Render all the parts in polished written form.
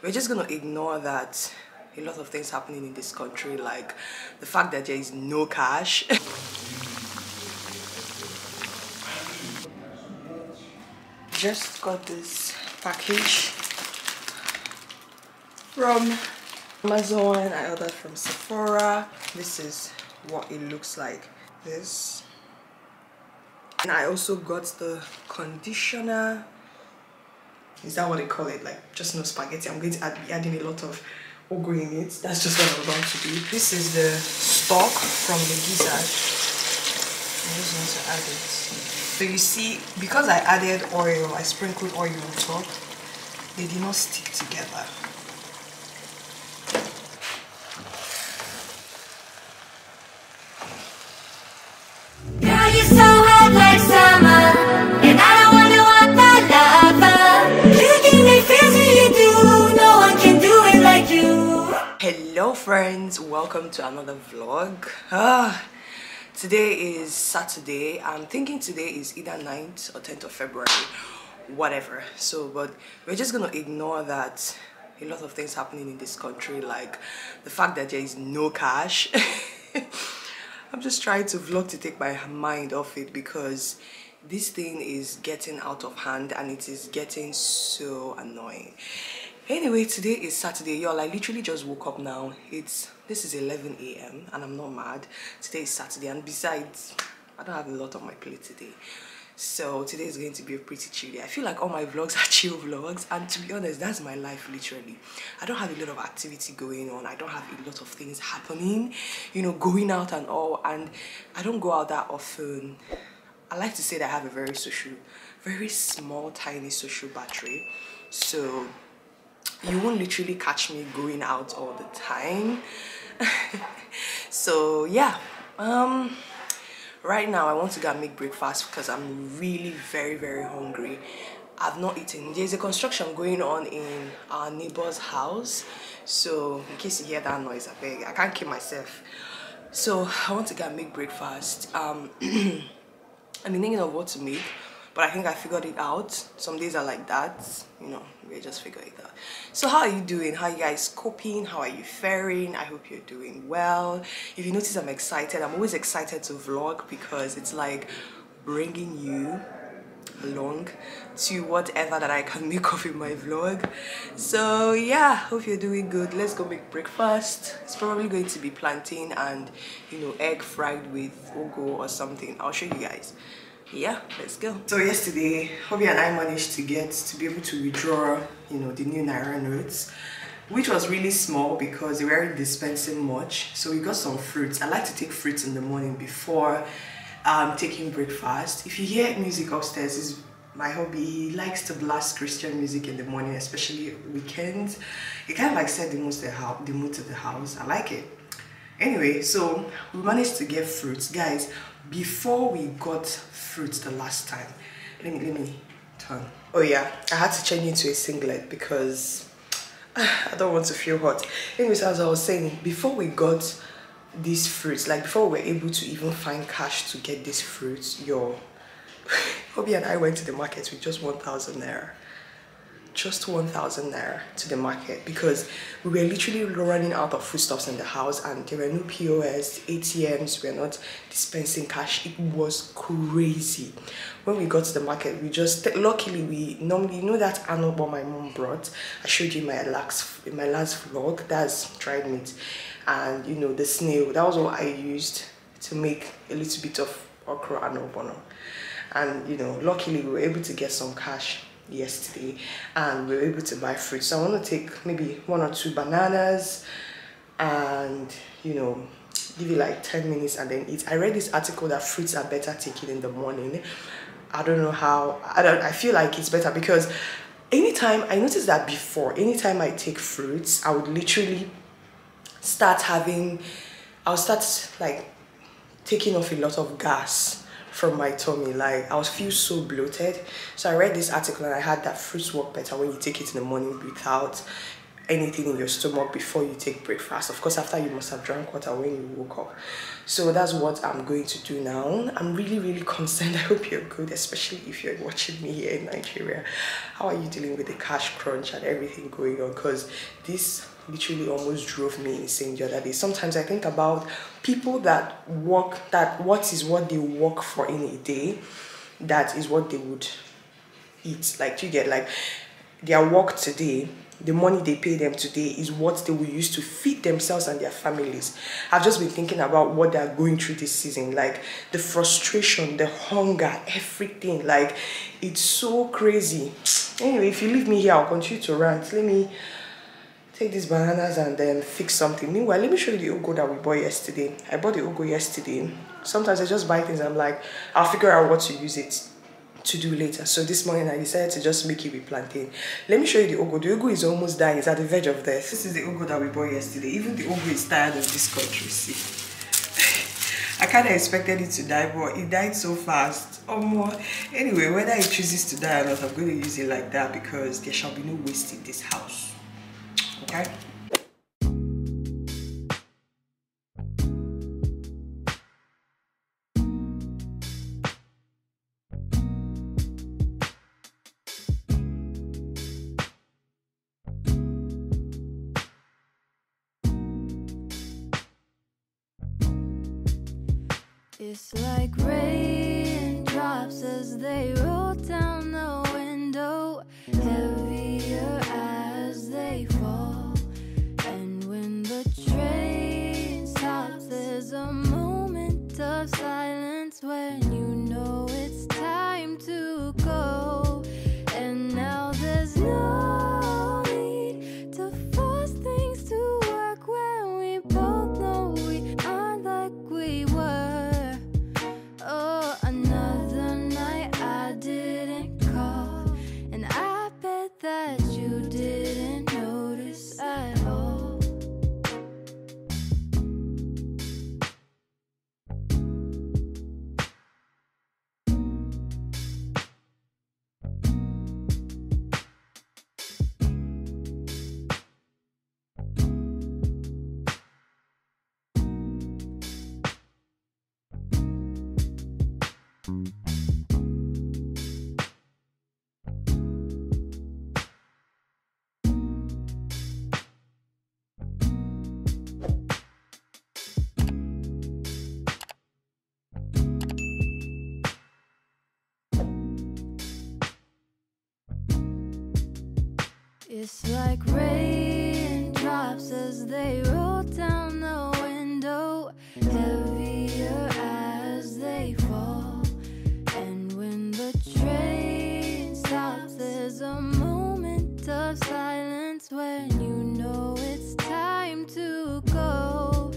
we're just gonna ignore that a lot of things happening in this country, like the fact that there is no cash. Just got this package from Amazon. I ordered from Sephora. This is what it looks like. This, and I also got the conditioner. Is that what they call it? Like just no spaghetti. I'm going to be adding a lot of ugu in it. That's just what I'm about to do. This is the stock from the gizzard. I just want to add it. So you see, because I added oil, I sprinkled oil on top, they did not stick together. Girl, you're so hot like summer, and I don't wanna want that lover. You give me feels when you do, no one can do it like you. Hello friends, welcome to another vlog. Today is Saturday. I'm thinking today is either 9th or 10th of February, whatever. So, but we're just gonna ignore that a lot of things happening in this country, like the fact that there is no cash. I'm just trying to vlog to take my mind off it because this thing is getting out of hand and it is getting so annoying. Anyway, today is Saturday, y'all. I literally just woke up now. This is 11 a.m. and I'm not mad. Today is Saturday, and besides, I don't have a lot on my plate today. So today is going to be a pretty chill day. I feel like all my vlogs are chill vlogs, and to be honest, that's my life literally. I don't have a lot of activity going on. I don't have a lot of things happening, you know, going out and all, and I don't go out that often. I like to say that I have a very small, tiny social battery. So you won't literally catch me going out all the time. So yeah, right now I want to go and make breakfast because I'm really very hungry. I've not eaten. There's a construction going on in our neighbor's house, so in case you hear that noise, I can't keep myself. So I want to go and make breakfast. I've been thinking of what to make, but I think I figured it out. Some days are like that, you know, we just figure it out. So how are you doing? How are you guys coping? How are you faring? I hope you're doing well. If you notice, I'm excited. I'm always excited to vlog because it's like bringing you along to whatever that I can make of in my vlog. So yeah, hope you're doing good. Let's go make breakfast. It's probably going to be plantain and, you know, egg fried with ugu or something. I'll show you guys. Yeah, let's go. So yesterday, Hobby and I managed to be able to withdraw, you know, the new Naira notes, which was really small because they weren't dispensing much. So we got some fruits. I like to take fruits in the morning before taking breakfast. If you hear music upstairs, is my hobby. He likes to blast Christian music in the morning, especially weekends. It kind of like set the mood to the house. I like it. Anyway, so we managed to get fruits, guys. Before we got fruits the last time, let me turn. Oh yeah, I had to change into a singlet because I don't want to feel hot. Anyways, as I was saying, before we got these fruits, like before we were able to even find cash to get these fruits, Hobby and I went to the market with just 1,000 naira. Just 1,000 naira to the market because we were literally running out of foodstuffs in the house and there were no POS, ATMs were not dispensing cash. It was crazy. When we got to the market, we just, luckily we normally, you know that anobo my mom brought, I showed you in my last vlog, that's dried meat, and you know the snail, that was what I used to make a little bit of okra anobo. And you know, luckily we were able to get some cash yesterday and we were able to buy fruit. So I want to take maybe 1 or 2 bananas and, you know, give it like 10 minutes and then eat. I read this article that fruits are better taken in the morning. I don't know how. I feel like it's better because anytime I noticed that before, anytime I take fruits, I would literally I'll start like taking off a lot of gas from my tummy. Like I would feel so bloated. So I read this article and I had that fruits work better when you take it in the morning without anything in your stomach before you take breakfast. Of course, after you must have drank water when you woke up. So that's what I'm going to do now. I'm really concerned. I hope you're good, especially if you're watching me here in Nigeria. How are you dealing with the cash crunch and everything going on? Because this literally almost drove me insane the other day. Sometimes I think about people that work, that what is what they work for in a day, that is what they would eat. Like, you get, like, their work today, the money they pay them today is what they will use to feed themselves and their families. I've just been thinking about what they're going through this season, like the frustration, the hunger, everything. Like, it's so crazy. Anyway, if you leave me here, I'll continue to rant. Let me take these bananas and then fix something. Meanwhile, let me show you the ugu that we bought yesterday. I bought the ugu yesterday. Sometimes I just buy things, I'm like, I'll figure out what to use it to do later. So this morning I decided to just make it with plantain. Let me show you the ugu. The ugu is almost dying. It's at the verge of death. This is the ugu that we bought yesterday. Even the ugu is tired of this country. See, I kind of expected it to die, but it died so fast. Or more. Anyway, whether it chooses to die or not, I'm going to use it like that because there shall be no waste in this house. Okay. It's like raindrops as they roll down the window, heavier as they fall. And when the train stops, there's a moment of silence when you know it's time to go. And now there's no need to force things to work when we both know we aren't like we were. Oh, another night I didn't call, and I bet that you didn't notice at all. It's like raindrops as they roll down the window, heavier as they fall. And when the train stops, there's a moment of silence when you know it's time to go.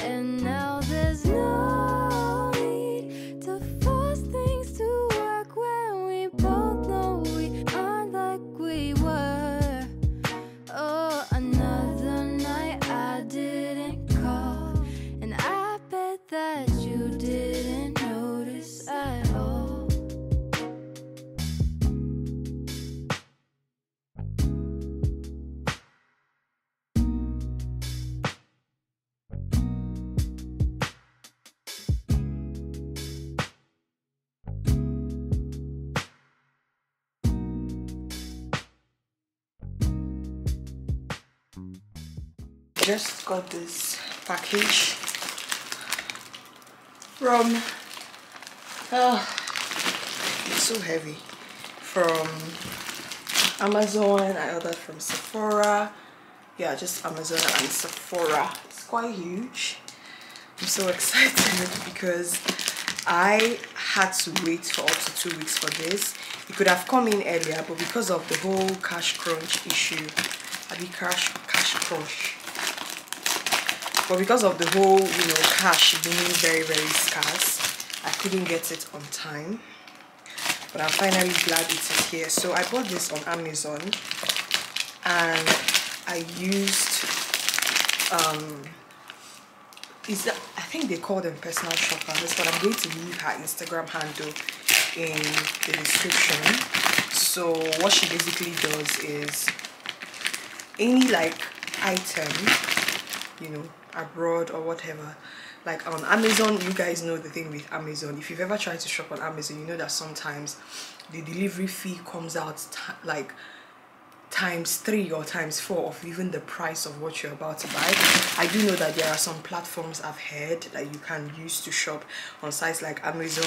And now there's no need to force things to work when we both know we aren't like we were. Oh, another night I didn't call, and I bet that you didn't notice at all. Just got this package from it's so heavy, from Amazon. I ordered from Sephora. Yeah, just Amazon and Sephora. It's quite huge. I'm so excited because I had to wait for up to 2 weeks for this. It could have come in earlier, but because of the whole cash crunch issue, cash crunch. But because of the whole, cash being very scarce, I couldn't get it on time. But I'm finally glad it is here. So I bought this on Amazon, and I used I think they call them personal shoppers, but I'm going to leave her Instagram handle in the description. So what she basically does is any like item, you know, abroad or whatever, like on Amazon, you guys know the thing with Amazon. If you've ever tried to shop on Amazon, you know that sometimes the delivery fee comes out like ×3 or ×4 of even the price of what you're about to buy. I do know that there are some platforms I've heard that you can use to shop on sites like Amazon,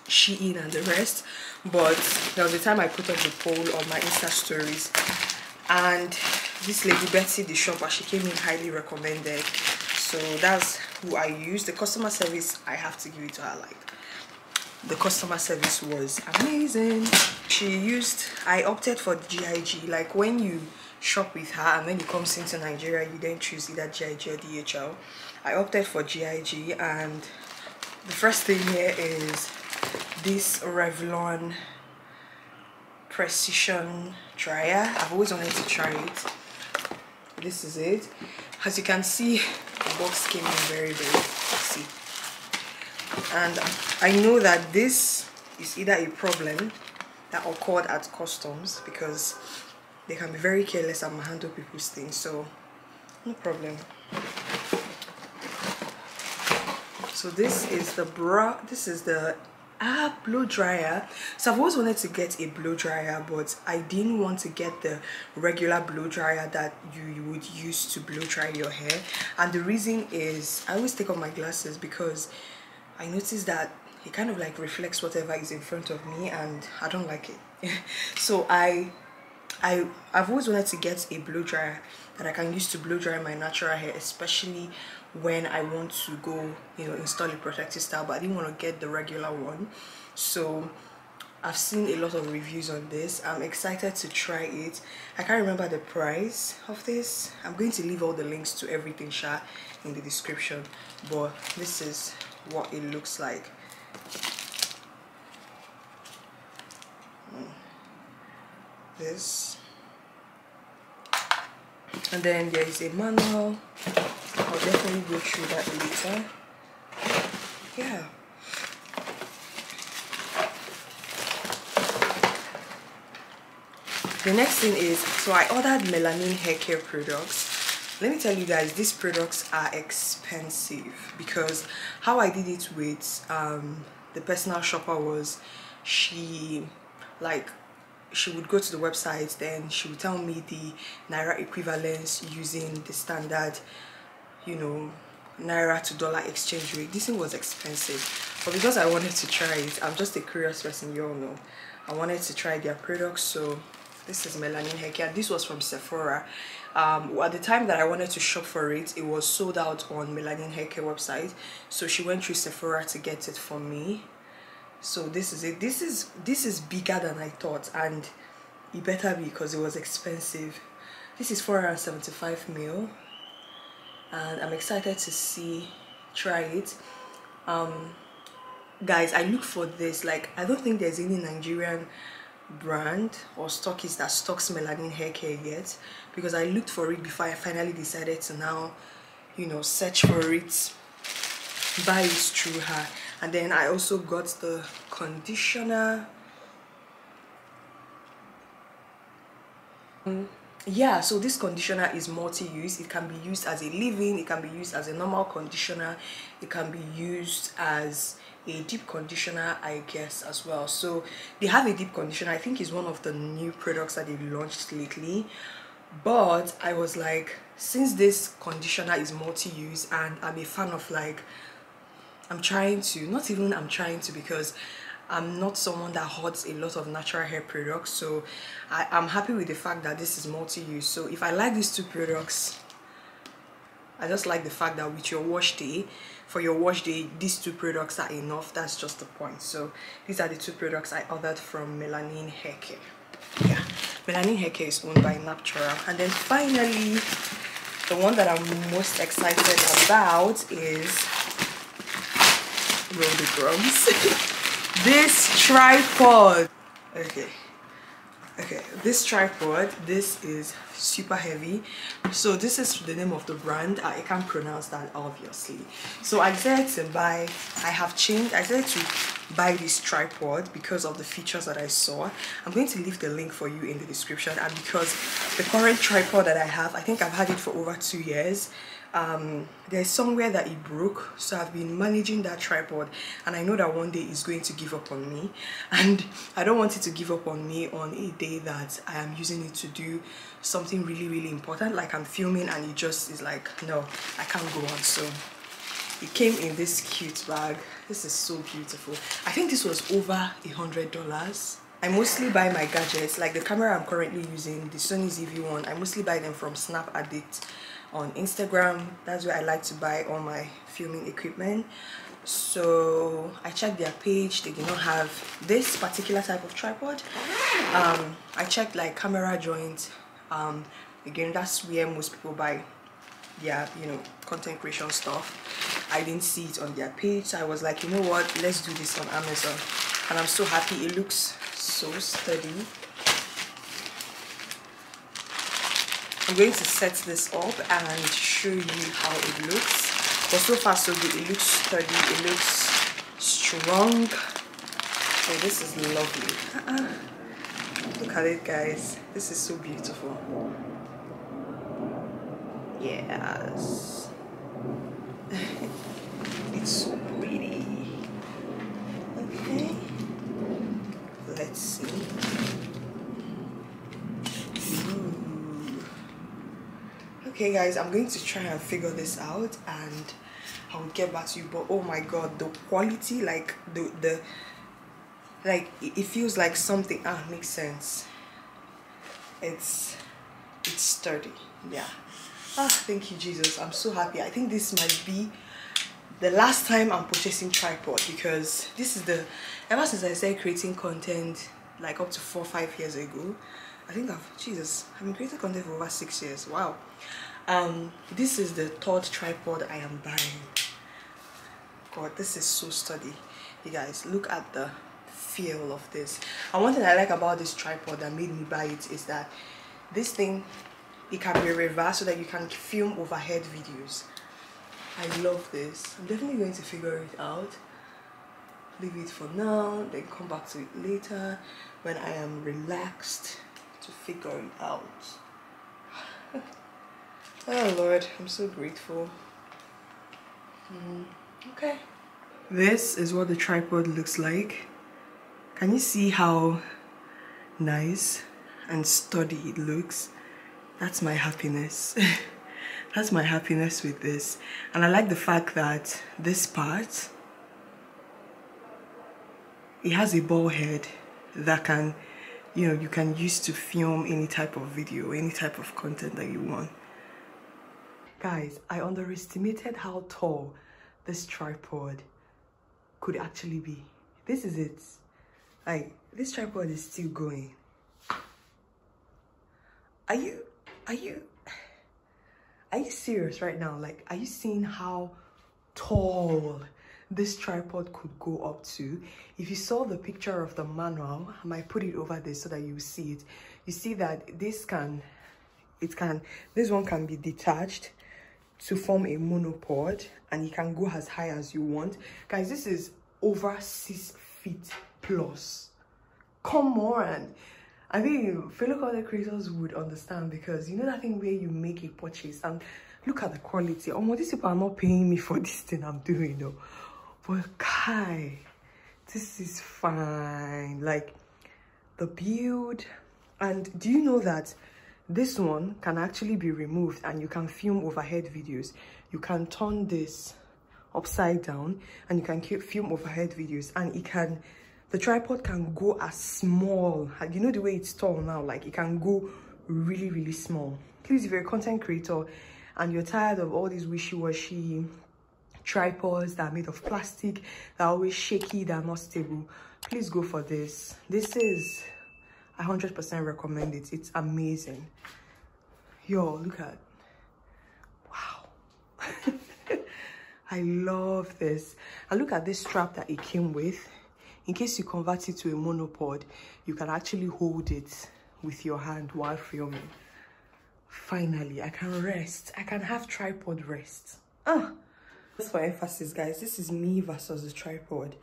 Shein and the rest, but there was a time I put up the poll on my Insta stories, and this lady Betsy the shopper, she came in highly recommended, so that's who I use. The customer service, I have to give it to her, like the customer service was amazing. I opted for GIG. Like when you shop with her and then it comes into Nigeria, you then choose either GIG or DHL. I opted for GIG, and the first thing here is this Revlon Precision dryer. I've always wanted to try it. This is it. As you can see, the box came in very sexy, and I know that this is either a problem that occurred at customs, because they can be very careless and handle people's things, so no problem. So this is the blow dryer. So I've always wanted to get a blow dryer, but I didn't want to get the regular blow dryer that you would use to blow dry your hair, and the reason is I always take off my glasses because I noticed that it kind of like reflects whatever is in front of me, and I don't like it. So I've always wanted to get a blow dryer that I can use to blow dry my natural hair, especially when I want to go, you know, install a protective style, but I didn't want to get the regular one. So I've seen a lot of reviews on this. I'm excited to try it. I can't remember the price of this. I'm going to leave all the links to everything in the description, but this is what it looks like. This, and then there is a manual. I'll definitely go through that later. Yeah. The next thing is, so I ordered Melanin hair care products. Let me tell you guys, these products are expensive, because how I did it with the personal shopper was she would go to the website, then she would tell me the Naira equivalence using the standard, you know, Naira to dollar exchange rate. This thing was expensive, but because I wanted to try it, I'm just a curious person, you all know, I wanted to try their products. So this is Melanin hair care. This was from Sephora. At the time that I wanted to shop for it, it was sold out on Melanin hair care website, so she went through Sephora to get it for me. So this is it. This is bigger than I thought, and it better be, because it was expensive. This is 475 ml, and I'm excited to try it. Guys, I look for this, like I don't think there's any Nigerian brand or stockist that stocks Melanin hair care yet, because I looked for it before I finally decided to now, you know, search for it, buy it through her. And then I also got the conditioner. Yeah, so this conditioner is multi-use. It can be used as a leave-in, it can be used as a normal conditioner, it can be used as a deep conditioner, I guess, as well. So they have a deep conditioner. I think it's one of the new products that they've launched lately, but I was like, since this conditioner is multi-use, and I'm a fan of, like, because I'm not someone that hoards a lot of natural hair products, so I'm happy with the fact that this is multi-use. So if I like these two products, I just like the fact that with your wash day, for your wash day, these two products are enough. That's just the point. So these are the two products I ordered from Melanin hair care. Yeah, Melanin hair care is owned by Natural. And then finally, the one that I'm most excited about is, roll the drums, this tripod. Okay, this tripod, this is super heavy. So this is the name of the brand. I can't pronounce that, obviously. So I decided to buy, I decided to buy this tripod because of the features that I saw. I'm going to leave the link for you in the description, and because the current tripod that I have, I think I've had it for over 2 years. There's somewhere that it broke, so I've been managing that tripod, and I know that one day it's going to give up on me, and I don't want it to give up on me on a day that I am using it to do something really important, like I'm filming, and it just is like, no, I can't go on. So it came in this cute bag. This is so beautiful. I think this was over $100. I mostly buy my gadgets, like the camera I'm currently using, the Sony ZV1, I mostly buy them from Snap Addict on Instagram. That's where I like to buy all my filming equipment. So I checked their page. They did not have this particular type of tripod. I checked like camera joint. Again, that's where most people buy their, you know, content creation stuff. I didn't see it on their page, so I was like, you know what, let's do this on Amazon. And I'm so happy. It looks so sturdy. I'm going to set this up and show you how it looks. But so far so good. It looks sturdy, it looks strong. So this is lovely. Look at it, guys. This is so beautiful. Yes. It's so pretty. Okay. Let's see. Okay guys, I'm going to try and figure this out and I'll get back to you. But oh my god, the quality, like the it feels like something makes sense. It's sturdy. Yeah. Thank you, Jesus. I'm so happy. I think this might be the last time I'm purchasing tripod, because this is ever since I started creating content like up to 4 or 5 years ago, I think I've been creating content for over 6 years. Wow. This is the 3rd tripod I am buying. God, this is so sturdy. You guys, look at the feel of this. And one thing I like about this tripod that made me buy it is that this thing, it can be reversed so that you can film overhead videos. I love this. I'm definitely going to figure it out. Leave it for now, then come back to it later when I am relaxed to figure it out. Oh Lord, I'm so grateful. Okay. This is what the tripod looks like. Can you see how nice and sturdy it looks? That's my happiness. That's my happiness with this. And I like the fact that this part, it has a ball head that can, you know, you can use to film any type of video, any type of content that you want. Guys, I underestimated how tall this tripod could actually be. This is it. Like, this tripod is still going. Are you serious right now? Like, are you seeing how tall this tripod could go up to? If you saw the picture of the manual, I might put it over there so that you see it. You see that this one can be detached to form a monopod, and you can go as high as you want. Guys, this is over 6 feet plus. Come on. I mean, fellow content creators would understand, because you know that thing where you make a purchase and look at the quality. Oh, these people are not paying me for this thing I'm doing though. But Kai, this is fine. Like the build. And do you know that this one can actually be removed and you can film overhead videos? You can turn this upside down and you can film overhead videos, and the tripod can go as small. You know the way it's tall now, like it can go really small. Please, if you're a content creator and you're tired of all these wishy-washy tripods that are made of plastic, that are always shaky, that are not stable, please go for this. This is, I 100% recommend it. It's amazing. Yo, look at, wow. I love this. And look at this strap that it came with. In case you convert it to a monopod, you can actually hold it with your hand while filming. Finally, I can rest. I can have tripod rest. Just for emphasis, guys, this is me versus the tripod.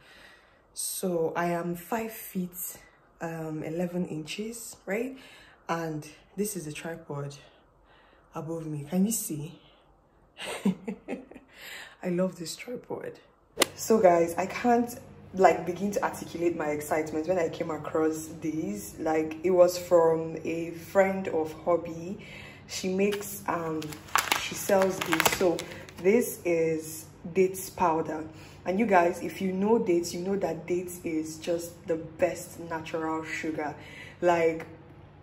So I am 5 feet 11 inches, right? And this is the tripod above me. Can you see? I love this tripod. So guys, I can't like begin to articulate my excitement when I came across these. Like, it was from a friend of hobby. She makes she sells this. So this is dates powder, and you guys, if you know dates, you know that dates is just the best natural sugar. Like,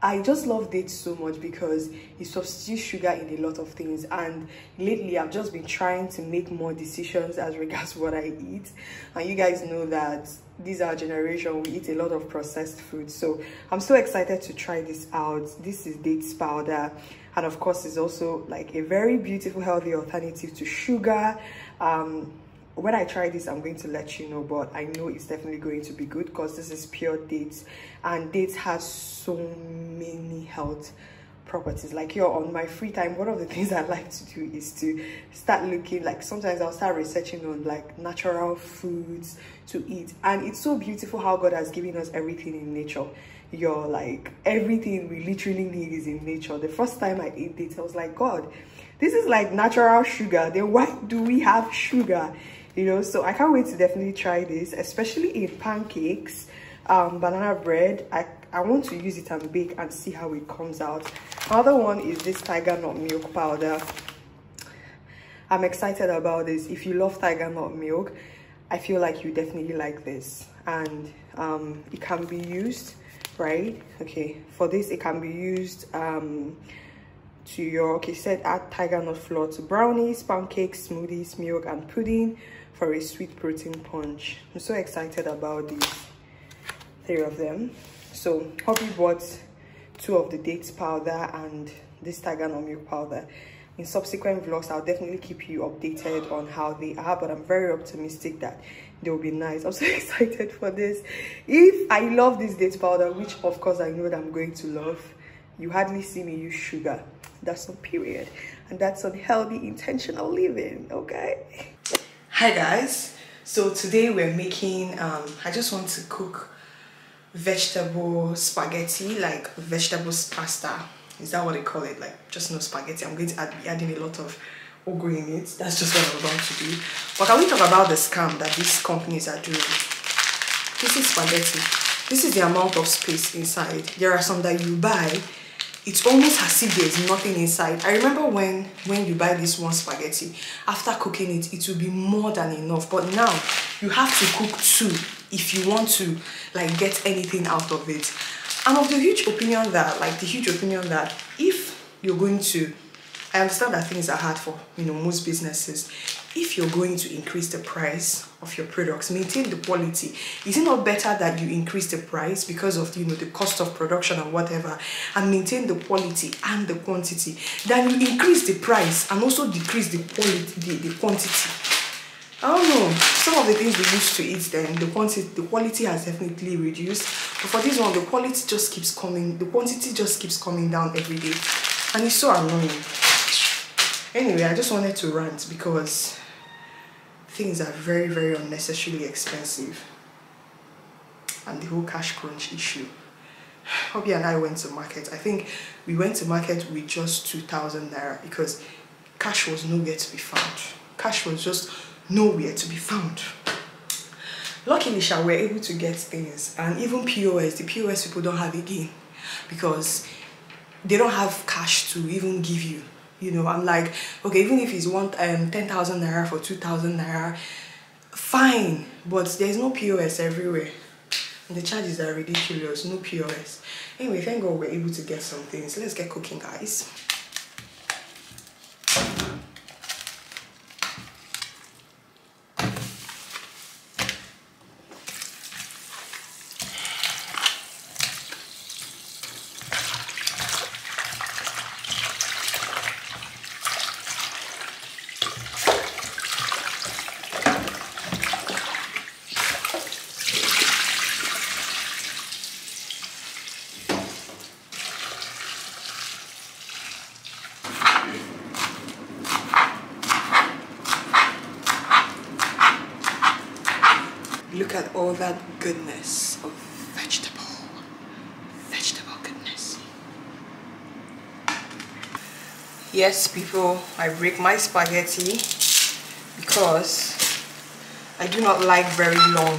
I just love dates so much because it substitutes sugar in a lot of things, and lately I've just been trying to make more decisions as regards what I eat. And you guys know that this our generation, we eat a lot of processed food, so I'm so excited to try this out. This is dates powder, and of course it's also like a very beautiful healthy alternative to sugar. When I try this, I'm going to let you know, but I know it's definitely going to be good because this is pure dates, and dates has so many health properties. Like, here on my free time, one of the things I like to do is to start looking, like sometimes I'll start researching on like natural foods to eat, and it's so beautiful how God has given us everything in nature. You're like, everything we literally need is in nature. The first time I ate dates, I was like, God, this is like natural sugar, then why do we have sugar? You know, so I can't wait to definitely try this, especially in pancakes, banana bread. I want to use it and bake and see how it comes out. Another one is this tiger nut milk powder. I'm excited about this. If you love tiger nut milk, I feel like you definitely like this. And it can be used, right? Okay, for this it can be used to your, okay, said add tiger nut flour to brownies, pancakes, smoothies, milk, and pudding for a sweet protein punch. I'm so excited about these 3 of them. So hubby bought 2 of the dates powder and this tiger nut milk powder. In subsequent vlogs, I'll definitely keep you updated on how they are, but I'm very optimistic that they'll be nice. I'm so excited for this. If I love this dates powder, which of course I know that I'm going to love, you hardly see me use sugar. That's on period, and that's on healthy intentional living. Okay. Hi guys, so today we're making I just want to cook vegetable spaghetti, like vegetables pasta. Is that what they call it? Like, just no spaghetti. I'm going to be adding a lot of ugu in it. That's just what I'm about to do. But can we talk about the scam that these companies are doing? This is spaghetti. This is the amount of space inside. There are some that you buy, it's almost as if there's nothing inside. I remember when you buy this one spaghetti, after cooking it, it will be more than enough. But now you have to cook 2 if you want to like get anything out of it. I'm of the huge opinion that, if you're going to, I understand that things are hard for, you know, most businesses. If you're going to increase the price of your products, maintain the quality. Is it not better that you increase the price because of, you know, the cost of production or whatever, and maintain the quality and the quantity, than you increase the price and also decrease the quality, the quantity? I don't know. Some of the things we used to eat then, the quality has definitely reduced. But for this one, the quality just keeps coming, the quantity just keeps coming down every day, and it's so annoying. Anyway, I just wanted to rant because things are very, very unnecessarily expensive, and the whole cash crunch issue. Hobby and I went to market. I think we went to market with just 2,000 naira because cash was nowhere to be found. Cash was just nowhere to be found. Luckily, we were able to get things, and even POS, the POS people don't have again because they don't have cash to even give you. You know, I'm like, okay, even if it's 10,000 naira for 2,000 naira, fine, but there's no POS everywhere. And the charges are ridiculous, no POS. Anyway, thank God we're able to get some things. Let's get cooking, guys. Look at all that goodness of vegetable goodness. Yes, people, I break my spaghetti because I do not like very long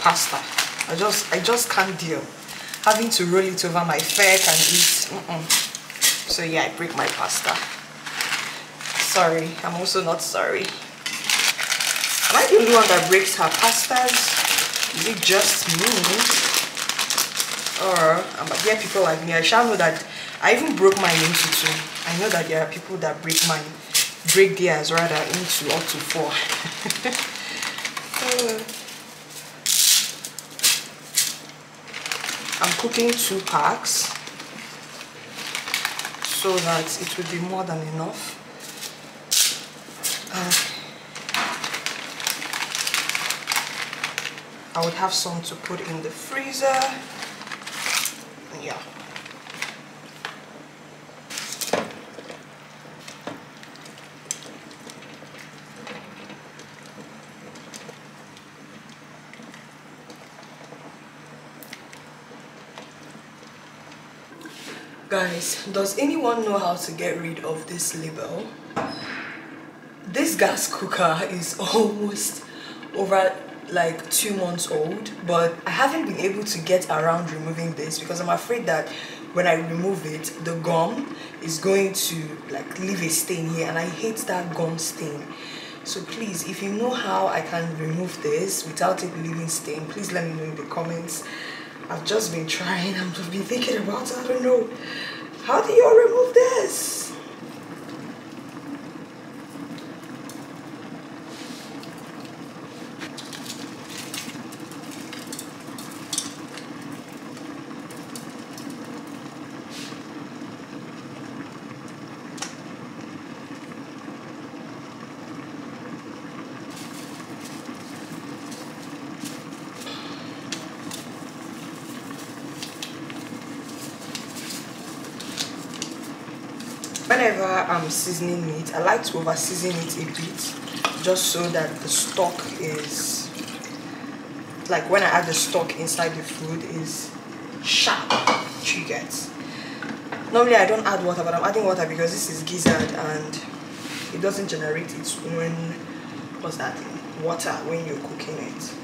pasta. I just can't deal having to roll it over my fork and eat. So yeah, I break my pasta. Sorry, I'm also not sorry. Am I the only one that breaks her pastas? Is it just me? Or there are people like me? I shall know that I even broke mine into 2. I know that there are people that break theirs rather into up to 4. I'm cooking 2 packs so that it would be more than enough. I would have some to put in the freezer. Yeah. Guys, does anyone know how to get rid of this label? This gas cooker is almost over like 2 months old, but I haven't been able to get around removing this because I'm afraid that when I remove it, the gum is going to like leave a stain here, and I hate that gum stain. So please, if you know how I can remove this without it leaving stain, please let me know in the comments. I've just been trying, I've just been thinking about it. I don't know. How do you remove this? Whenever I'm seasoning meat, I like to over season it a bit, just so that the stock is, like when I add the stock inside the food, is sharp, you get. Normally I don't add water, but I'm adding water because this is gizzard and it doesn't generate its own, what's that thing? Water when you're cooking it.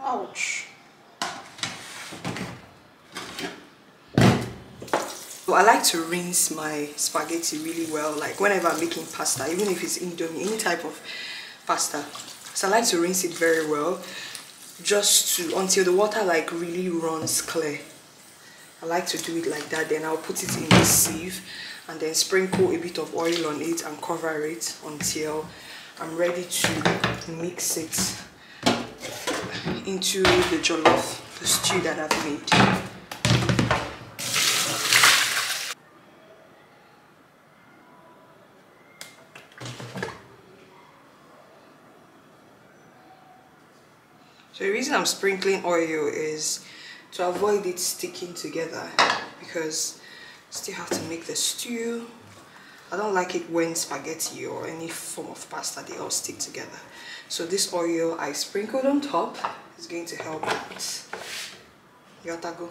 Ouch. So I like to rinse my spaghetti really well, like whenever I'm making pasta, even if it's indomie, any type of pasta. So I like to rinse it very well, just to until the water like really runs clear. I like to do it like that. Then I'll put it in the sieve and then sprinkle a bit of oil on it and cover it until I'm ready to mix it into the jollof, the stew that I've made. So the reason I'm sprinkling oil is to avoid it sticking together, because I still have to make the stew. I don't like it when spaghetti or any form of pasta, they all stick together. So this oil I sprinkled on top is going to help out. You gotta go.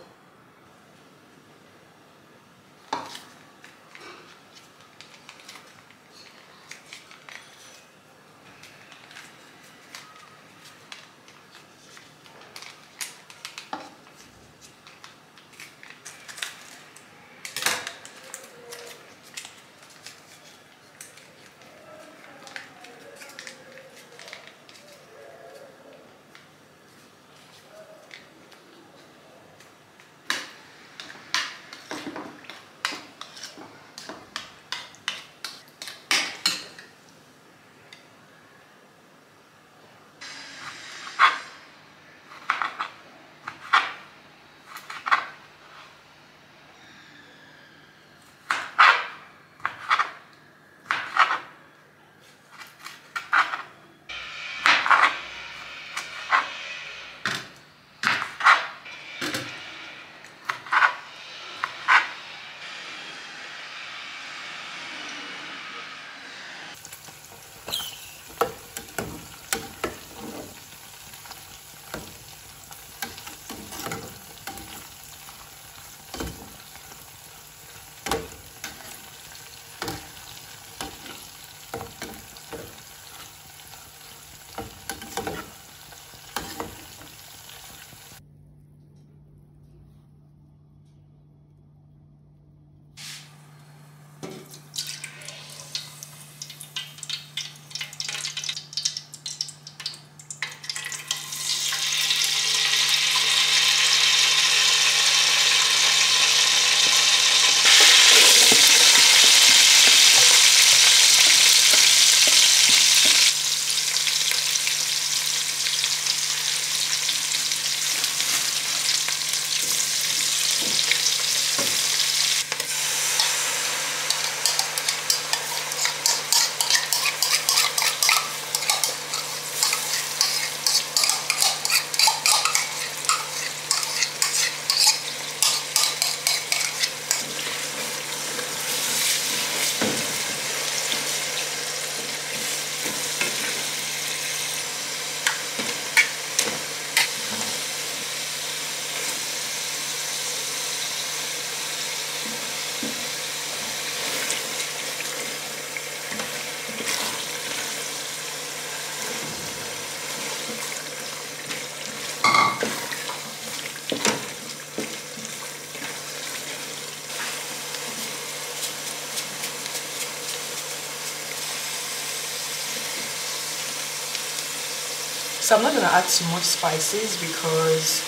So I'm not gonna add too much spices because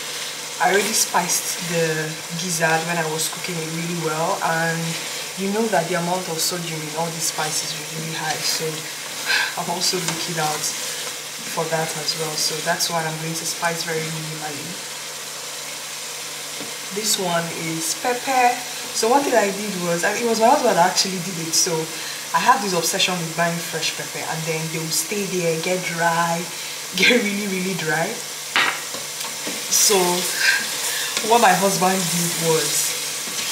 I already spiced the gizzard when I was cooking it really well, and you know that the amount of sodium in all these spices is really high, so I'm also looking out for that as well. So that's why I'm going to spice very minimally. This one is pepper. So one thing I did was, it was my husband that actually did it, so I have this obsession with buying fresh pepper, and then they will stay there, get dry, get really dry. So what my husband did was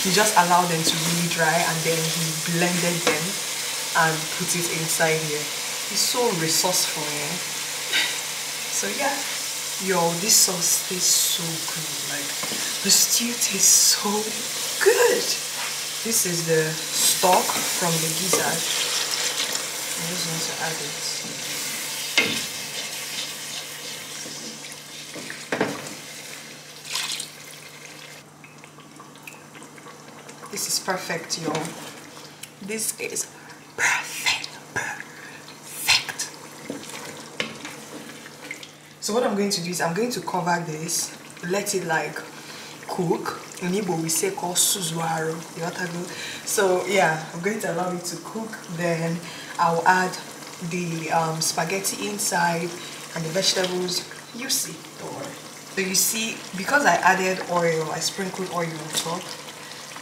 he just allowed them to really dry, and then he blended them and put it inside here. He's so resourceful, yeah. So yeah, yo, this sauce tastes so good. Like, the stew tastes so good. This is the stock from the gizzard. I just want to add it. This is perfect, y'all. This is perfect. So what I'm going to do is I'm going to cover this, let it like cook. In Igbo we say called suzuaro. So yeah, I'm going to allow it to cook. Then I'll add the spaghetti inside and the vegetables. You see, don't worry. So you see, because I added oil, I sprinkled oil on top,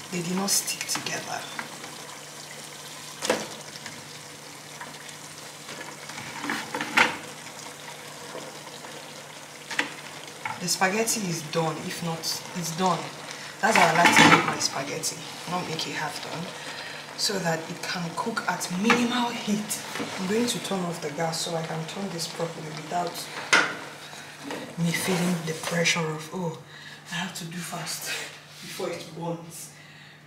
they did not stick together. The spaghetti is done. If not, it's done. That's how I like to make my spaghetti, not make it half done, so that it can cook at minimal heat. I'm going to turn off the gas so I can turn this properly without me feeling the pressure of, oh, I have to do fast before it burns.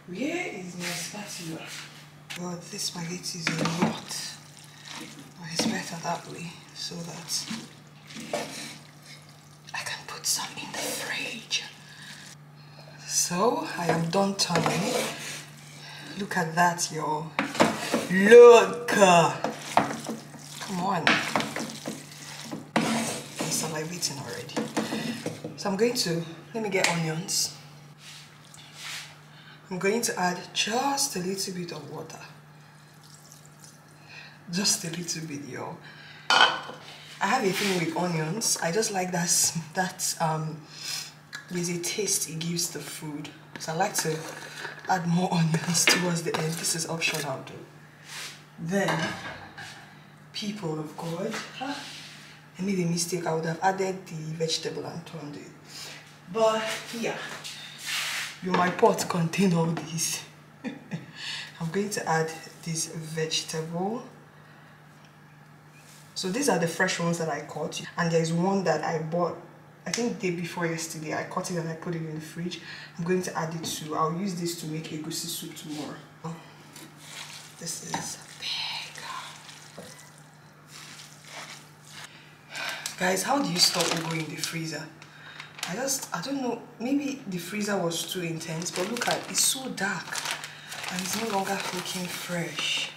Where is my spatula? Well, this spaghetti is a lot. But it's better that way, so that I can put some in the fridge. So I am done turning. Look at that, y'all. Look! Come on. I'm salivating already. So I'm going to, let me get onions. I'm going to add just a little bit of water. Just a little bit, y'all. I have a thing with onions. I just like that there's a taste it gives the food. So I like to add more onions towards the end. This is optional though. Then, people of God, I made a mistake. I would have added the vegetable and turned it. But yeah, my pot contains all these. I'm going to add this vegetable. So these are the fresh ones that I caught, and there's one that I bought, I think the day before yesterday. I caught it and I put it in the fridge. I'm going to add it to, I'll use this to make egusi soup tomorrow. This is big. Guys, how do you store ugu in the freezer? I don't know, maybe the freezer was too intense, but look at it, it's so dark and it's no longer looking fresh.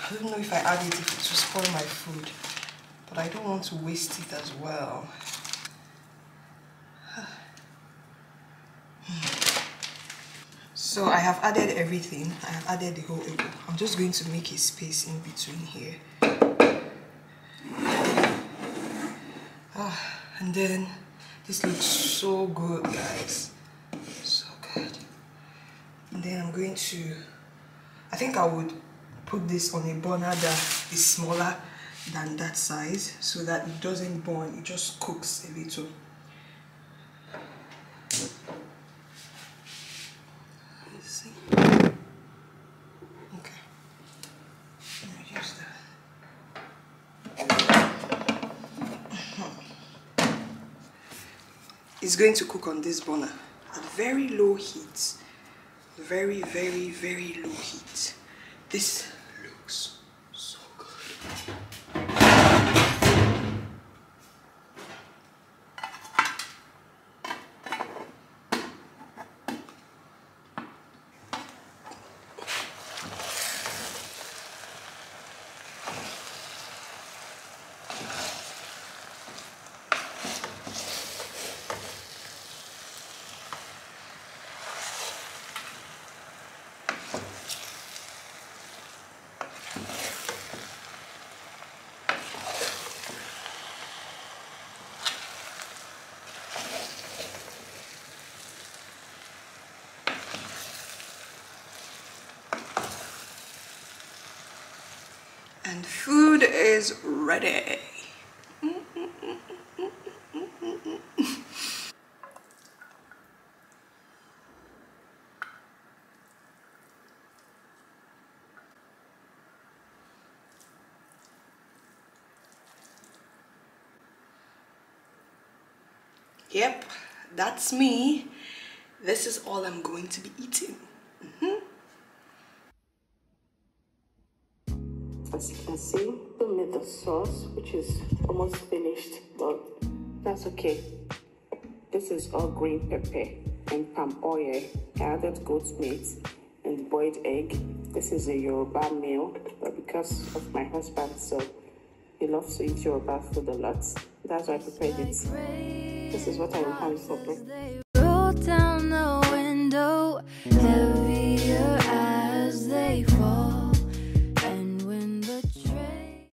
I don't know if I add it if it will spoil my food, but I don't want to waste it as well. So I have added everything. I have added the whole egg. I'm just going to make a space in between here. And then this looks so good, guys. So good. And then I'm going to, I think I would put this on a burner that is smaller than that size so that it doesn't burn, it just cooks a little. Let's see. Okay. Let me use that. It's going to cook on this burner at very low heat. Very low heat. This looks so good. food is ready. Yep, that's me. This is all I'm going to be eating. As you can see, we made the sauce, which is almost finished, but that's okay. This is all green pepper and palm oil. I added goat's meat and boiled egg. This is a Yoruba meal, but because of my husband, so he loves to eat Yoruba food a lot. That's why I prepared it. This is what I will have for breakfast. Roll down the window, heavier